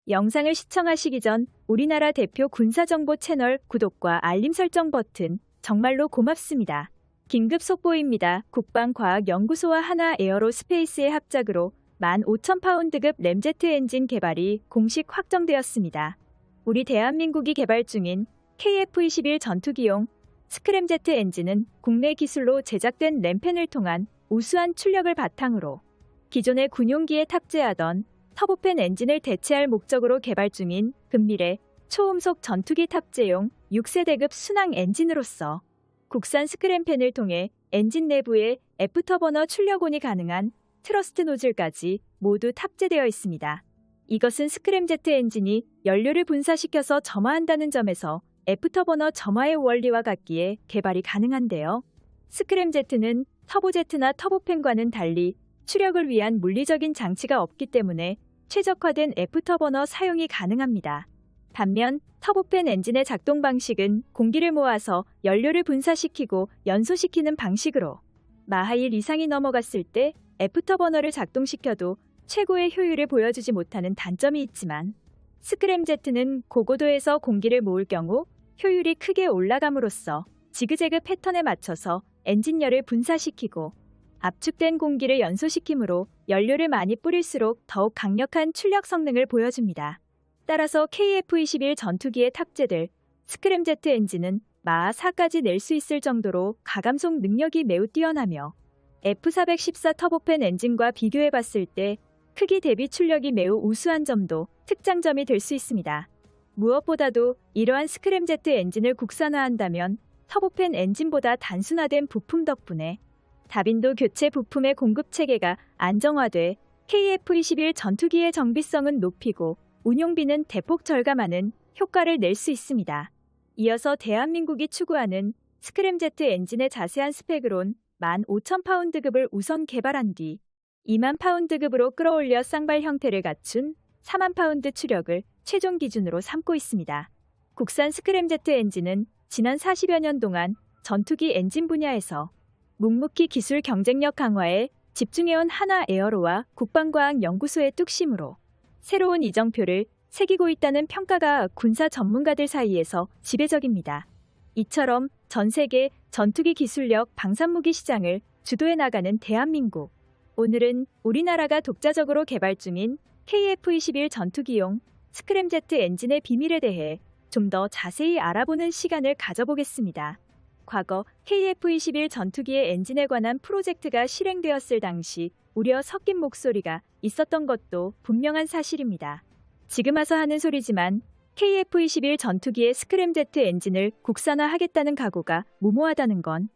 영상을 시청하시기 전 우리나라 대표 군사정보 채널 구독과 알림 설정 버튼 정말로 고맙습니다. 긴급 속보입니다. 국방과학연구소와 하나에어로스페이스의 합작으로 15,000파운드급 램제트 엔진 개발이 공식 확정되었습니다. 우리 대한민국이 개발 중인 KF-21 전투기용 스크램제트 엔진은 국내 기술로 제작된 램펜을 통한 우수한 출력을 바탕으로 기존의 군용기에 탑재하던 터보팬 엔진을 대체할 목적으로 개발 중인 근미래 초음속 전투기 탑재용 6세대급 순항 엔진으로서 국산 스크램팬을 통해 엔진 내부에 애프터버너 출력온이 가능한 트러스트 노즐까지 모두 탑재되어 있습니다. 이것은 스크램제트 엔진이 연료를 분사시켜서 점화한다는 점에서 애프터버너 점화의 원리와 같기에 개발이 가능한데요. 스크램제트는 터보제트나 터보팬과는 달리 추력을 위한 물리적인 장치가 없기 때문에 최적화된 애프터버너 사용이 가능합니다. 반면 터보팬 엔진의 작동 방식은 공기를 모아서 연료를 분사시키고 연소시키는 방식으로 마하 1 이상이 넘어갔을 때 애프터버너를 작동시켜도 최고의 효율을 보여주지 못하는 단점이 있지만 스크램제트는 고고도에서 공기를 모을 경우 효율이 크게 올라감으로써 지그재그 패턴에 맞춰서 엔진열을 분사시키고 압축된 공기를 연소시키므로 연료를 많이 뿌릴수록 더욱 강력한 출력 성능을 보여줍니다. 따라서 KF-21 전투기에 탑재될 스크램제트 엔진은 마하 4까지 낼 수 있을 정도로 가감속 능력이 매우 뛰어나며 F414 터보팬 엔진과 비교해봤을 때 크기 대비 출력이 매우 우수한 점도 특장점이 될 수 있습니다. 무엇보다도 이러한 스크램제트 엔진을 국산화한다면 터보팬 엔진보다 단순화된 부품 덕분에 다빈도 교체 부품의 공급 체계가 안정화돼 KF-21 전투기의 정비성은 높이고 운용비는 대폭 절감하는 효과를 낼 수 있습니다. 이어서 대한민국이 추구하는 스크램제트 엔진의 자세한 스펙으론 15,000파운드급을 우선 개발한 뒤 20,000파운드급으로 끌어올려 쌍발 형태를 갖춘 40,000파운드 추력을 최종 기준으로 삼고 있습니다. 국산 스크램제트 엔진은 지난 40여 년 동안 전투기 엔진 분야에서 묵묵히 기술 경쟁력 강화에 집중해온 하나에어로와 국방과학연구소의 뚝심으로 새로운 이정표를 새기고 있다는 평가가 군사 전문가들 사이에서 지배적입니다. 이처럼 전 세계 전투기 기술력 방산무기 시장을 주도해 나가는 대한민국. 오늘은 우리나라가 독자적으로 개발 중인 KF-21 전투기용 스크램제트 엔진의 비밀에 대해 좀 더 자세히 알아보는 시간을 가져보겠습니다. 과거 KF-21 전투기의 엔진에 관한 프로젝트가 실행되었을 당시 우려 섞인 목소리가 있었던 것도 분명한 사실입니다. 지금 와서 하는 소리지만 KF-21 전투기의 스크램제트 엔진을 국산화하겠다는 각오가 무모하다는 건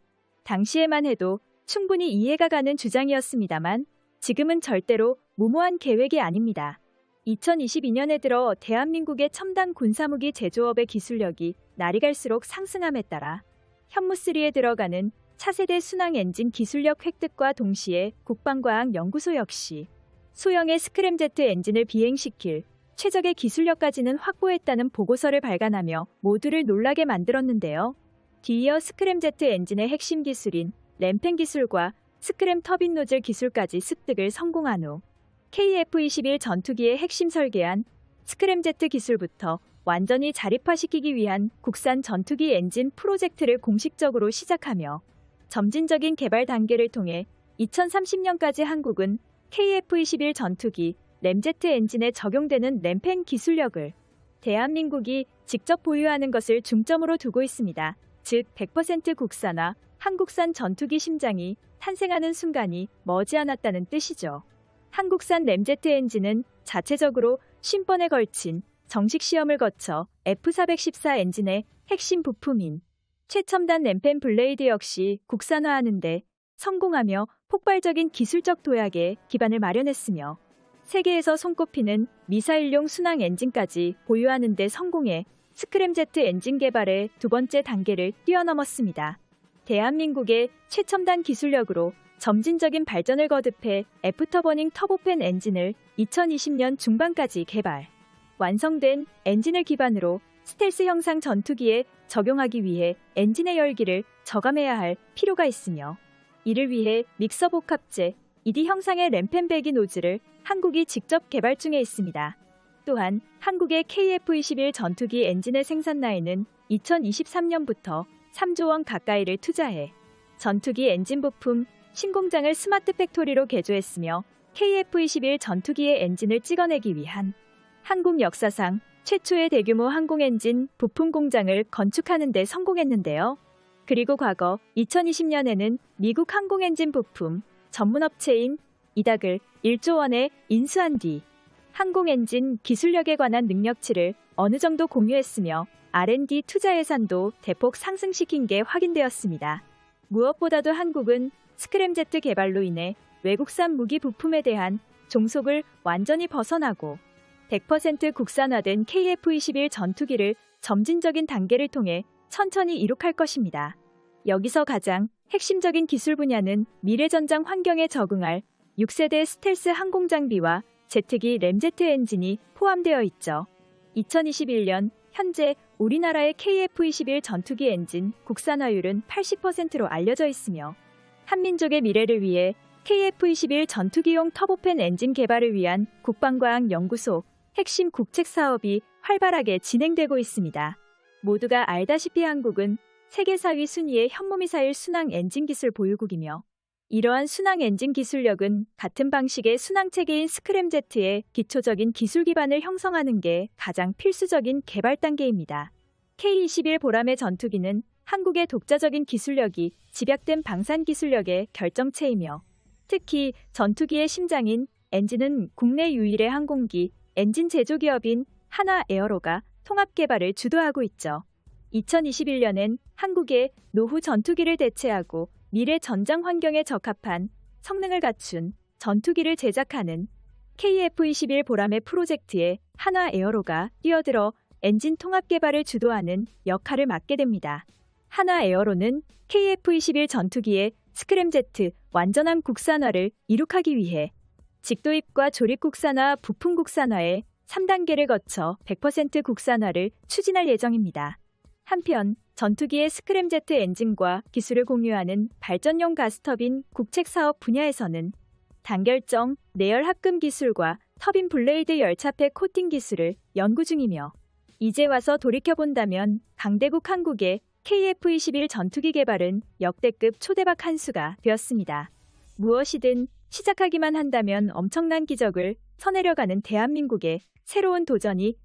당시에만 해도 충분히 이해가 가는 주장이었습니다만 지금은 절대로 무모한 계획이 아닙니다. 2022년에 들어 대한민국의 첨단 군사무기 제조업의 기술력이 날이 갈수록 상승함에 따라 현무3에 들어가는 차세대 순항 엔진 기술력 획득과 동시에 국방과학연구소 역시 소형의 스크램제트 엔진을 비행시킬 최적의 기술력까지는 확보했다는 보고서를 발간하며 모두를 놀라게 만들었는데요. 뒤이어 스크램제트 엔진의 핵심 기술인 램펜 기술과 스크램 터빈 노즐 기술까지 습득을 성공한 후 KF-21 전투기의 핵심 설계한 스크램제트 기술부터 완전히 자립화시키기 위한 국산 전투기 엔진 프로젝트를 공식적으로 시작하며 점진적인 개발 단계를 통해 2030년까지 한국은 KF-21 전투기 램제트 엔진에 적용되는 램펜 기술력을 대한민국이 직접 보유하는 것을 중점으로 두고 있습니다. 즉 100% 국산화, 한국산 전투기 심장이 탄생하는 순간이 머지않았다는 뜻이죠. 한국산 램제트 엔진은 자체적으로 50번에 걸친 정식 시험을 거쳐 F414 엔진의 핵심 부품인 최첨단 램펜 블레이드 역시 국산화하는 데 성공하며 폭발적인 기술적 도약에 기반을 마련했으며 세계에서 손꼽히는 미사일용 순항 엔진까지 보유하는 데 성공해 스크램제트 엔진 개발의 두 번째 단계를 뛰어넘었습니다. 대한민국의 최첨단 기술력으로 점진적인 발전을 거듭해 애프터버닝 터보팬 엔진을 2020년 중반까지 개발. 완성된 엔진을 기반으로 스텔스 형상 전투기에 적용하기 위해 엔진의 열기를 저감해야 할 필요가 있으며 이를 위해 믹서 복합제 ED 형상의 램펜 배기 노즐을 한국이 직접 개발 중에 있습니다. 또한 한국의 KF-21 전투기 엔진의 생산 라인은 2023년부터 3조 원 가까이를 투자해 전투기 엔진 부품 신공장을 스마트 팩토리로 개조했으며 KF-21 전투기의 엔진을 찍어내기 위한 한국 역사상 최초의 대규모 항공엔진 부품 공장을 건축하는 데 성공했는데요. 그리고 과거 2020년에는 미국 항공엔진 부품 전문업체인 이닥을 1조 원에 인수한 뒤 항공엔진 기술력에 관한 능력치를 어느 정도 공유했으며 R&D 투자 예산도 대폭 상승시킨 게 확인되었습니다. 무엇보다도 한국은 스크램제트 개발로 인해 외국산 무기 부품에 대한 종속을 완전히 벗어나고 100% 국산화된 KF-21 전투기를 점진적인 단계를 통해 천천히 이룩할 것입니다. 여기서 가장 핵심적인 기술 분야는 미래전장 환경에 적응할 6세대 스텔스 항공 장비와 제트기 램제트 엔진이 포함되어 있죠. 2021년 현재 우리나라의 KF-21 전투기 엔진 국산화율은 80%로 알려져 있으며 한민족의 미래를 위해 KF-21 전투기용 터보팬 엔진 개발을 위한 국방과학연구소 핵심 국책 사업이 활발하게 진행되고 있습니다. 모두가 알다시피 한국은 세계 4위 순위의 현무미사일 순항 엔진 기술 보유국이며 이러한 순항 엔진 기술력은 같은 방식의 순항체계인 스크램제트의 기초적인 기술 기반을 형성하는 게 가장 필수적인 개발 단계입니다. K-21 보람의 전투기는 한국의 독자적인 기술력이 집약된 방산 기술력의 결정체이며 특히 전투기의 심장인 엔진은 국내 유일의 항공기 엔진 제조기업인 하나에어로가 통합 개발을 주도하고 있죠. 2021년엔 한국의 노후 전투기를 대체하고 미래 전장 환경에 적합한 성능을 갖춘 전투기를 제작하는 KF-21 보람의 프로젝트에 하나에어로가 뛰어들어 엔진 통합 개발을 주도하는 역할을 맡게 됩니다. 하나에어로는 KF-21 전투기의 스크램제트 완전한 국산화를 이룩하기 위해 직도입과 조립 국산화, 부품 국산화의 3단계를 거쳐 100% 국산화를 추진할 예정입니다. 한편 전투기의 스크램제트 엔진과 기술을 공유하는 발전용 가스터빈 국책 사업 분야에서는 단결정, 내열 합금 기술과 터빈 블레이드 열차팩 코팅 기술을 연구 중이며 이제 와서 돌이켜본다면 강대국 한국의 KF-21 전투기 개발은 역대급 초대박 한 수가 되었습니다. 무엇이든 시작하기만 한다면 엄청난 기적을 서내려가는 대한민국의 새로운 도전이